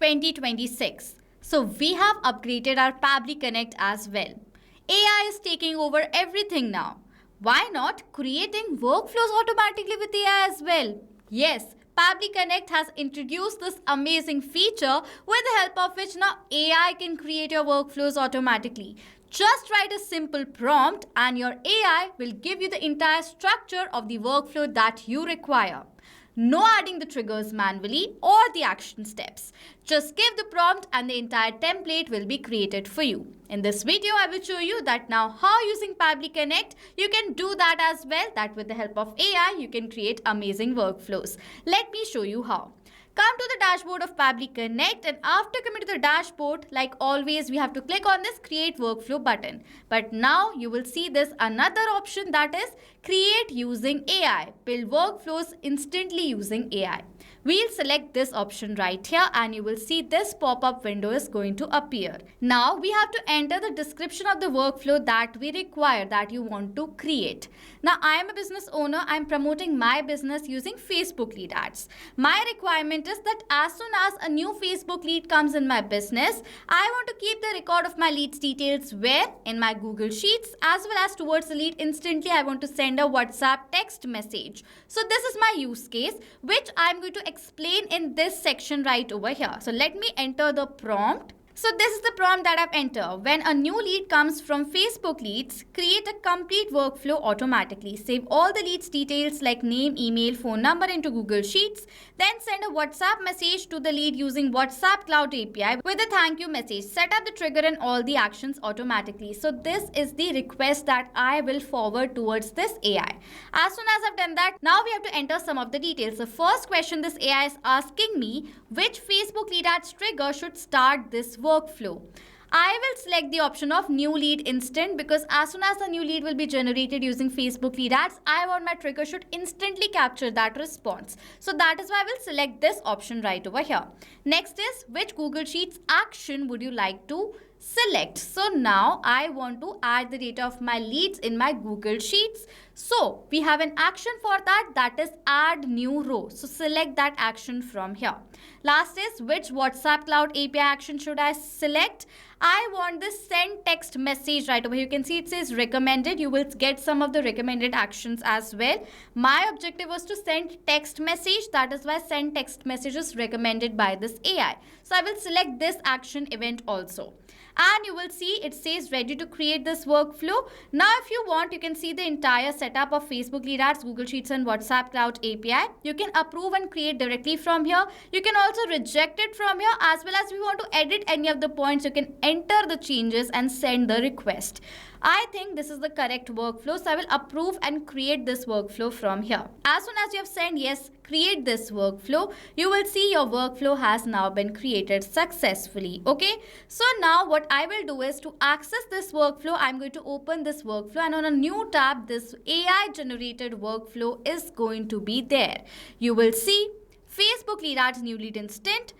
2026. So we have upgraded our Pabbly Connect as well. AI is taking over everything now. Why not creating workflows automatically with AI as well? Yes, Pabbly Connect has introduced this amazing feature with the help of which now AI can create your workflows automatically. Just write a simple prompt and your AI will give you the entire structure of the workflow that you require. No adding the triggers manually or the action steps. Just give the prompt and the entire template will be created for you. In this video, I will show you that now how using Pabbly Connect, you can do that as well. That with the help of AI, you can create amazing workflows. Let me show you how. Come to the dashboard of Pabbly Connect, and after coming to the dashboard, like always, we have to click on this create workflow button. But now you will see this another option, that is create using AI. Build workflows instantly using AI. We'll select this option right here and you will see this pop-up window is going to appear. Now we have to enter the description of the workflow that we require, that you want to create. Now I am a business owner. I'm promoting my business using Facebook lead ads. My requirement is that as soon as a new Facebook lead comes in my business, I want to keep the record of my leads details where? In my Google Sheets, as well as towards the lead instantly I want to send a WhatsApp text message. So this is my use case, which I'm going to explain in this section right over here. So let me enter the prompt. So this is the prompt that I've entered. When a new lead comes from Facebook leads, create a complete workflow automatically. Save all the leads details like name, email, phone number into Google Sheets. Then send a WhatsApp message to the lead using WhatsApp Cloud API with a thank you message. Set up the trigger and all the actions automatically. So this is the request that I will forward towards this AI. As soon as I've done that, now we have to enter some of the details. The first question this AI is asking me, which Facebook lead ads trigger should start this workflow. I will select the option of new lead instant because as soon as the new lead will be generated using Facebook lead ads, I want my trigger should instantly capture that response. So that is why I will select this option right over here. Next is, which Google Sheets action would you like to select? So now I want to add the data of my leads in my Google Sheets. So we have an action for that, that is add new row. So select that action from here. Last is, which WhatsApp Cloud API action should I select? I want this send text message right over here. You can see it says recommended. You will get some of the recommended actions as well. My objective was to send text message. That is why send text message is recommended by this AI. So I will select this action event also. And you will see it says ready to create this workflow. Now if you want, you can see the entire setup of Facebook lead ads, Google Sheets and WhatsApp Cloud API. You can approve and create directly from here. You can also reject it from here, as well as if you want to edit any of the points, you can enter the changes and send the request. I think this is the correct workflow, so I will approve and create this workflow from here. As soon as you have said yes, create this workflow, you will see your workflow has now been created successfully. Okay, so now what I will do is to access this workflow, I'm going to open this workflow, and on a new tab, this AI generated workflow is going to be there. You will see Facebook lead ads new lead instant.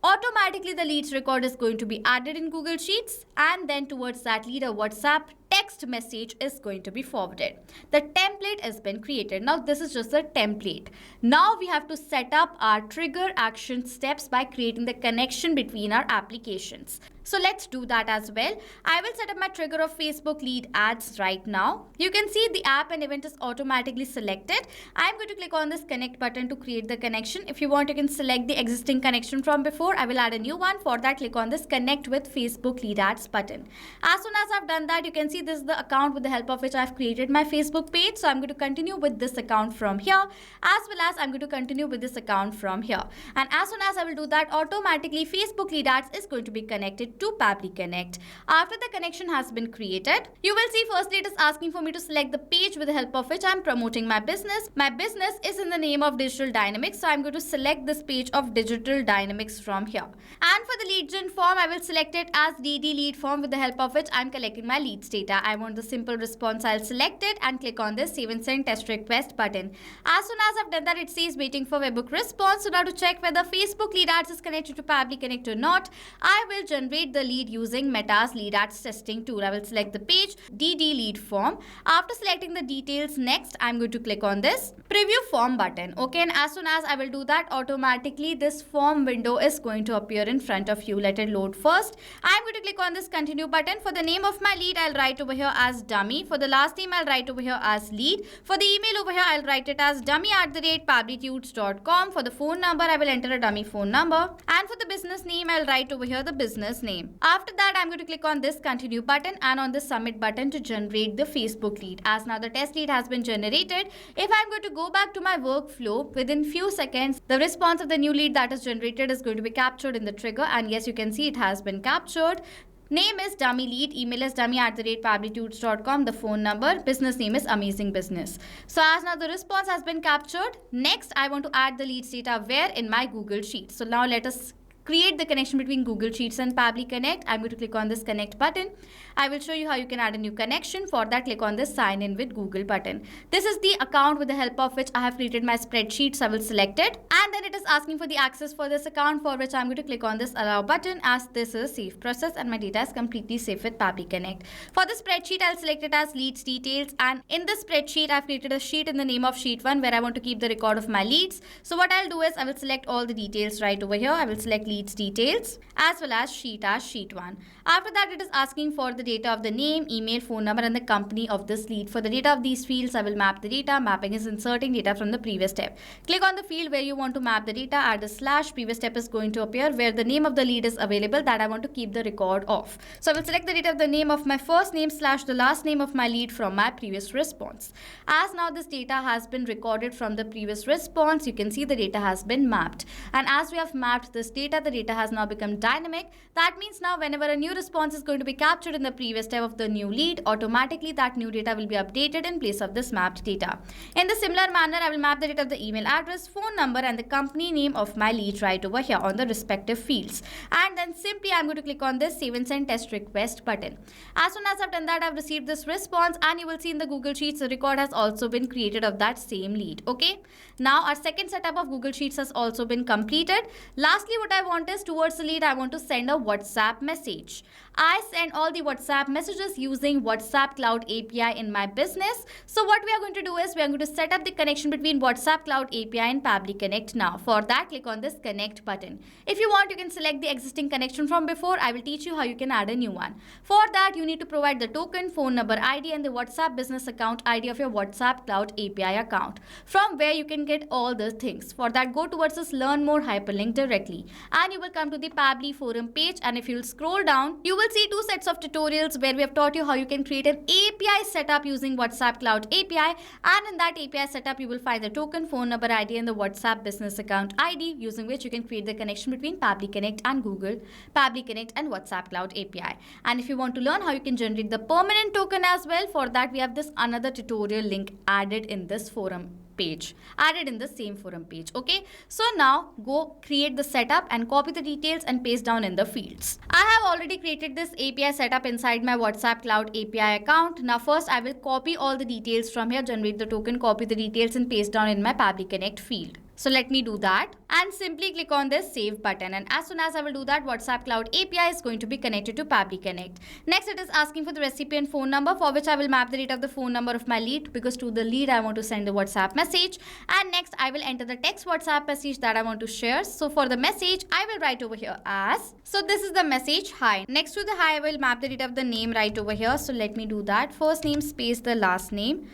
Automatically the leads record is going to be added in Google Sheets, and then towards that lead a WhatsApp text message is going to be forwarded. The template has been created. Now this is just a template. Now we have to set up our trigger action steps by creating the connection between our applications. So let's do that as well. I will set up my trigger of Facebook lead ads right now. You can see the app and event is automatically selected. I'm going to click on this connect button to create the connection. If you want, you can select the existing connection from before. I will add a new one. For that, click on this connect with Facebook lead ads button. As soon as I've done that, you can see this is the account with the help of which I've created my Facebook page. So I'm going to continue with this account from here, as well as I'm going to continue with this account from here. And as soon as I will do that, automatically Facebook lead ads is going to be connected to Pabbly Connect. After the connection has been created, you will see firstly it is asking for me to select the page with the help of which I'm promoting my business. My business is in the name of Digital Dynamics, so I'm going to select this page of Digital Dynamics from here. And for the lead gen form, I will select it as DD lead form with the help of which I'm collecting my leads data. data. I want the simple response. I'll select it and click on this save and send test request button. As soon as I've done that, it says waiting for webhook response. So now to check whether Facebook lead ads is connected to Pabbly Connect or not, I will generate the lead using Meta's lead ads testing tool. I will select the page DD lead form. After selecting the details, next I'm going to click on this preview form button. Okay, and as soon as I will do that, automatically this form window is going to appear in front of you. Let it load first. I'm going to click on this continue button. For the name of my lead, I'll write over here as dummy. For the last name, I'll write over here as lead. For the email over here, I'll write it as dummy@pabblytudes.com. For the phone number, I will enter a dummy phone number. And for the business name, I'll write over here the business name. After that, I'm going to click on this continue button and on the submit button to generate the Facebook lead. As now the test lead has been generated, if I'm going to go back to my workflow, within few seconds, the response of the new lead that is generated is going to be captured in the trigger. And yes, you can see it has been captured. Name is dummy lead, email is dummy@pabblytudes.com, the phone number, business name is amazing business. So as now the response has been captured, next I want to add the leads data where in my Google Sheet. So now let us create the connection between Google Sheets and Pabbly Connect. I'm going to click on this connect button. I will show you how you can add a new connection. For that, click on this sign in with Google button. This is the account with the help of which I have created my spreadsheet. So I will select it. And then it is asking for the access for this account, for which I'm going to click on this allow button, as this is a safe process and my data is completely safe with Pabbly Connect. For the spreadsheet, I'll select it as leads details. And in the spreadsheet, I've created a sheet in the name of sheet 1 where I want to keep the record of my leads. So what I'll do is I will select all the details right over here. I will select leads details as well as sheet 1. After that, it is asking for the data of the name, email, phone number and the company of this lead. For the data of these fields, I will map the data. Mapping is inserting data from the previous step. Click on the field where you want to map the data, add a slash. Previous step is going to appear where the name of the lead is available that I want to keep the record of. So I will select the data of the name of my first name slash the last name of my lead from my previous response. As now this data has been recorded from the previous response, you can see the data has been mapped. And as we have mapped this data, the data has now become dynamic. That means now whenever a new response is going to be captured in the previous step of the new lead, automatically that new data will be updated in place of this mapped data. In the similar manner, I will map the data of the email address, phone number and the company name of my lead right over here on the respective fields. And then simply I'm going to click on this save and send test request button. As soon as I've done that, I've received this response and you will see in the Google Sheets the record has also been created of that same lead. Okay. Now our second setup of Google Sheets has also been completed. Lastly, what I want is towards the lead, I want to send a WhatsApp message. I send all the WhatsApp messages using WhatsApp Cloud API in my business. So what we are going to do is we are going to set up the connection between WhatsApp Cloud API and Pabbly Connect now. For that, click on this connect button. If you want, you can select the existing connection from before. I will teach you how you can add a new one. For that, you need to provide the token, phone number ID and the WhatsApp business account ID of your WhatsApp Cloud API account, from where you can get all the things. For that, go towards this learn more hyperlink directly and you will come to the Pabbly forum page, and if you'll scroll down, you will see two sets of tutorials where we have taught you how you can create an API setup using WhatsApp Cloud API, and in that API setup you will find the token, phone number ID and the WhatsApp business account ID, using which you can create the connection between Pabbly Connect and Google, Pabbly Connect and WhatsApp Cloud API. And if you want to learn how you can generate the permanent token as well, for that we have this another tutorial link added in this forum page, added in the same forum page. Okay, so now go create the setup and copy the details and paste down in the fields. I have already created this API setup inside my WhatsApp Cloud API account. Now first I will copy all the details from here, generate the token, copy the details and paste down in my Pabbly Connect field. So let me do that and simply click on this save button, and as soon as I will do that, WhatsApp Cloud API is going to be connected to Pabbly Connect. Next, it is asking for the recipient phone number, for which I will map the data of the phone number of my lead, because to the lead I want to send the WhatsApp message. And next I will enter the text WhatsApp message that I want to share. So for the message, I will write over here as, so this is the message, hi. Next to the hi, I will map the data of the name right over here. So let me do that. First name space the last name.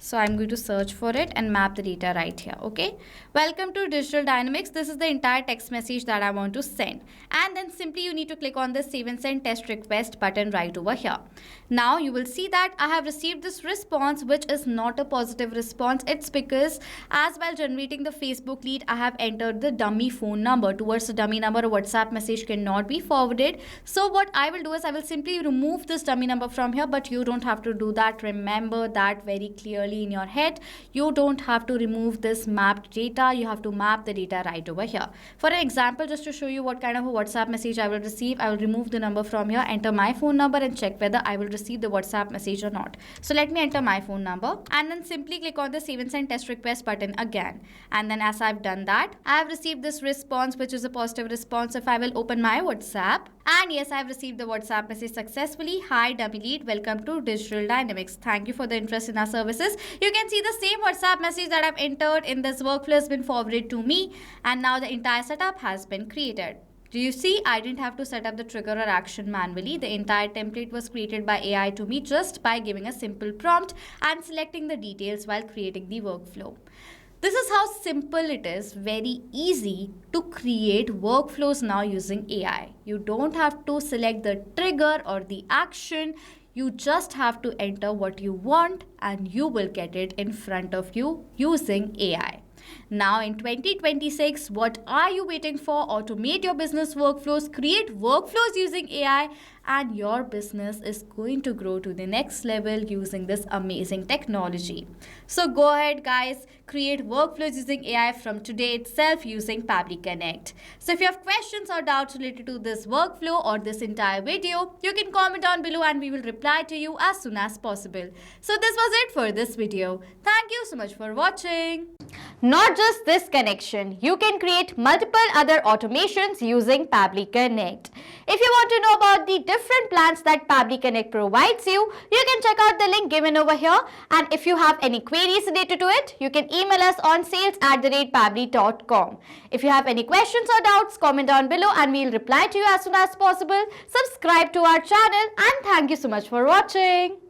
So I'm going to search for it and map the data right here. Okay. Welcome to Digital Dynamics. This is the entire text message that I want to send. And then simply you need to click on the save and send test request button right over here. Now you will see that I have received this response, which is not a positive response. It's because as while generating the Facebook lead, I have entered the dummy phone number. Towards the dummy number, a WhatsApp message cannot be forwarded. So what I will do is I will simply remove this dummy number from here, but you don't have to do that. Remember that very clearly. clearly in your head. You don't have to remove this mapped data. You have to map the data right over here. For an example, just to show you what kind of a WhatsApp message I will receive, I will remove the number from here, enter my phone number and check whether I will receive the WhatsApp message or not. So let me enter my phone number and then simply click on the save and send test request button again. And then as I've done that, I have received this response, which is a positive response. If I will open my WhatsApp, and yes, I've received the WhatsApp message successfully. Hi dummy lead, welcome to Digital Dynamics. Thank you for the interest in our services. You can see the same WhatsApp message that I've entered in this workflow has been forwarded to me, and now the entire setup has been created. Do you see? I didn't have to set up the trigger or action manually. The entire template was created by AI to me just by giving a simple prompt and selecting the details while creating the workflow. This is how simple it is, very easy to create workflows now using AI. You don't have to select the trigger or the action. You just have to enter what you want and you will get it in front of you using AI. Now in 2026, what are you waiting for? Automate your business workflows, create workflows using AI, and your business is going to grow to the next level using this amazing technology. So go ahead guys, create workflows using AI from today itself using Pabbly Connect. So if you have questions or doubts related to this workflow or this entire video, you can comment down below and we will reply to you as soon as possible. So this was it for this video. Thank you so much for watching. Not just this connection, you can create multiple other automations using Pabbly Connect. If you want to know about the different plans that Pabbly Connect provides you, you can check out the link given over here. And if you have any queries related to it, you can email us on sales@pabbly.com. If you have any questions or doubts, comment down below and we'll reply to you as soon as possible. Subscribe to our channel and thank you so much for watching.